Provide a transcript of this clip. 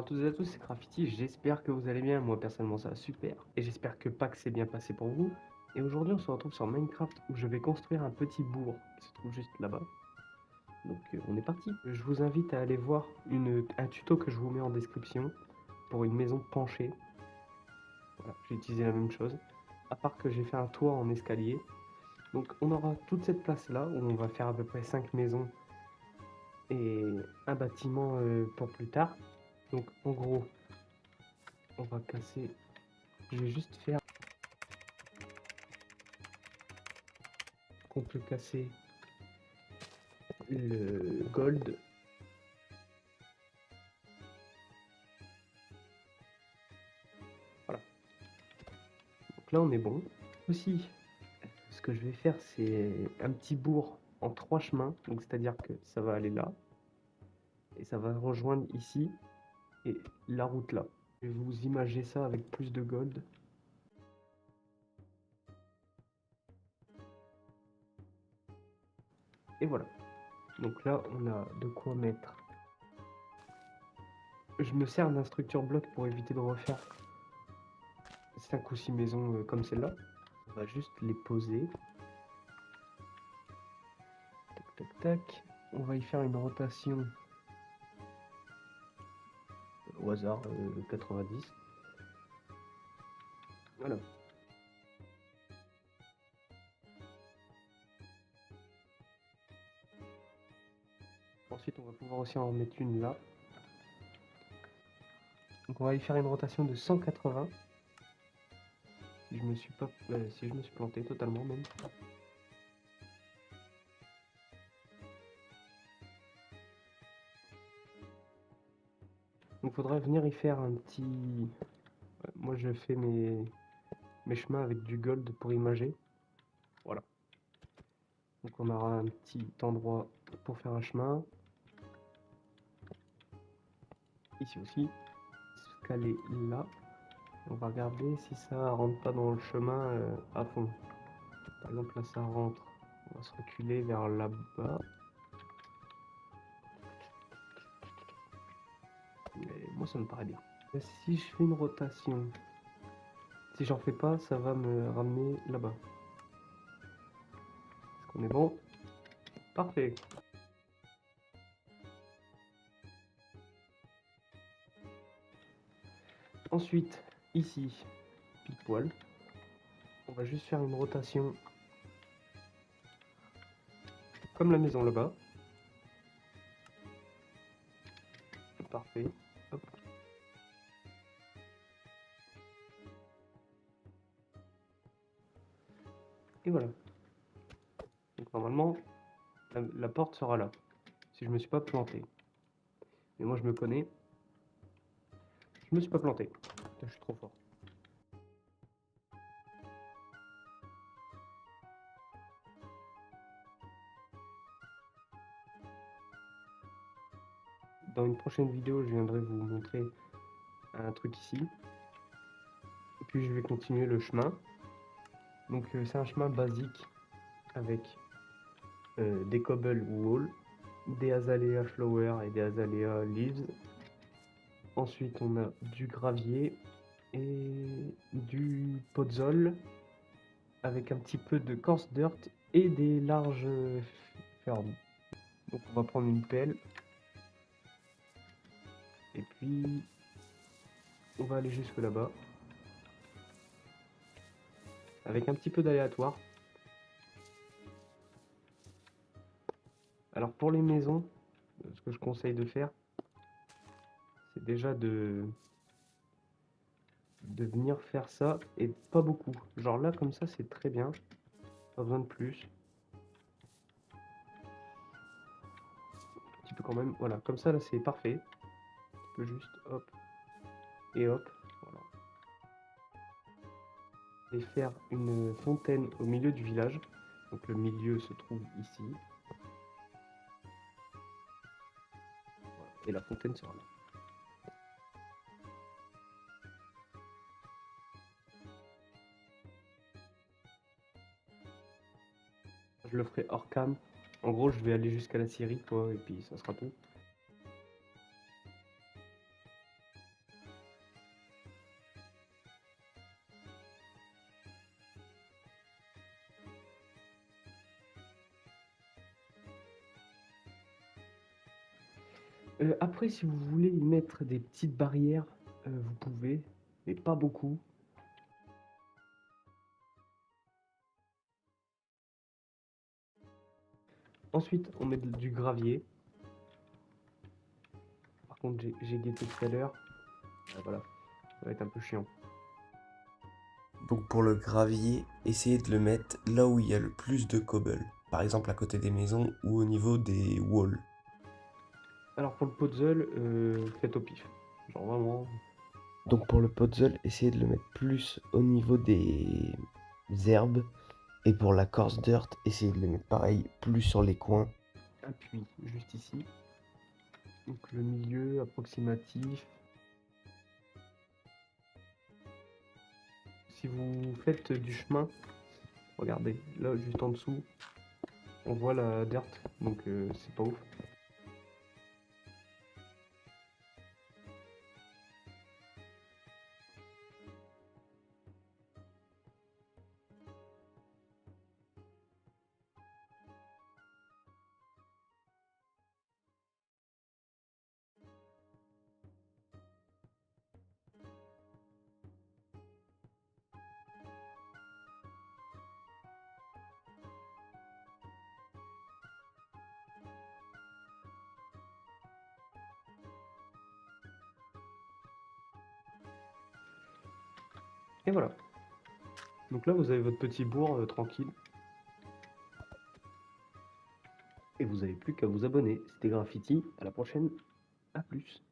à toutes et à tous, c'est Graffiti, j'espère que vous allez bien, moi personnellement ça va super, et j'espère que Pâques s'est bien passé pour vous. Et aujourd'hui on se retrouve sur Minecraft où je vais construire un petit bourg qui se trouve juste là-bas. Donc on est parti. Je vous invite à aller voir un tuto que je vous mets en description pour une maison penchée. Voilà, j'ai utilisé la même chose, à part que j'ai fait un toit en escalier. Donc on aura toute cette place là où on va faire à peu près 5 maisons et un bâtiment pour plus tard. Donc en gros, on va casser. Je vais juste faire qu'on peut casser le gold. Voilà. Donc là on est bon. Aussi, ce que je vais faire, c'est un petit bourg en 3 chemins. Donc c'est-à-dire que ça va aller là et ça va rejoindre ici et la route là. Je vais vous imager ça avec plus de gold. Et voilà. Donc là on a de quoi mettre. Je me sers d'un structure bloc pour éviter de refaire 5 ou 6 maisons comme celle-là. On va juste les poser. Tac tac tac. On va y faire une rotation au hasard 90. Voilà. Ensuite, on va pouvoir aussi en mettre une là. Donc on va y faire une rotation de 180. Si je me suis pas, si je me suis planté totalement même. Donc il faudrait venir y faire un petit. Moi je fais mes chemins avec du gold pour imager. Voilà. Donc on aura un petit endroit pour faire un chemin. Ici aussi. Se caler là. On va regarder si ça rentre pas dans le chemin à fond. Par exemple là ça rentre. On va se reculer vers là-bas. Mais moi ça me paraît bien. Et si je fais une rotation, si j'en fais pas, ça va me ramener là-bas. Est-ce qu'on est bon? Parfait. Ensuite, ici, pile poil, on va juste faire une rotation comme la maison là-bas. Parfait. Hop. Et voilà. Donc normalement, la porte sera là. Si je me suis pas planté. Mais moi je me connais. Je me suis pas planté. Putain, je suis trop fort. Dans une prochaine vidéo, je viendrai vous montrer un truc ici. Et puis je vais continuer le chemin. Donc c'est un chemin basique avec des cobble wall, des azalea flower et des azalea leaves. Ensuite on a du gravier et du podzol avec un petit peu de coarse dirt et des larges fermes. Donc on va prendre une pelle et puis on va aller jusque là-bas avec un petit peu d'aléatoire. Alors pour les maisons, ce que je conseille de faire, c'est déjà de venir faire ça et pas beaucoup. Genre là comme ça c'est très bien, pas besoin de plus. Un petit peu quand même, voilà, comme ça là c'est parfait. Tu peux juste hop et hop, voilà. Et faire une fontaine au milieu du village. Donc le milieu se trouve ici. Voilà. Et la fontaine sera là. Je le ferai hors cam. En gros, je vais aller jusqu'à la Syrie, quoi, et puis ça sera tout. Après, si vous voulez y mettre des petites barrières, vous pouvez, mais pas beaucoup. Ensuite, on met du gravier. Par contre, j'ai guetté tout à l'heure. Voilà, ça va être un peu chiant. Donc pour le gravier, essayez de le mettre là où il y a le plus de cobble. Par exemple à côté des maisons ou au niveau des walls. Alors pour le puzzle, faites au pif. Genre vraiment. Donc pour le puzzle, essayez de le mettre plus au niveau des herbes. Et pour la coarse dirt, essayez de le mettre pareil, plus sur les coins. Appui, juste ici. Donc le milieu approximatif. Si vous faites du chemin, regardez, là juste en dessous, on voit la dirt, donc c'est pas ouf. Et voilà. Donc là vous avez votre petit bourg tranquille. Et vous n'avez plus qu'à vous abonner. C'était Graffiti, à la prochaine, à plus.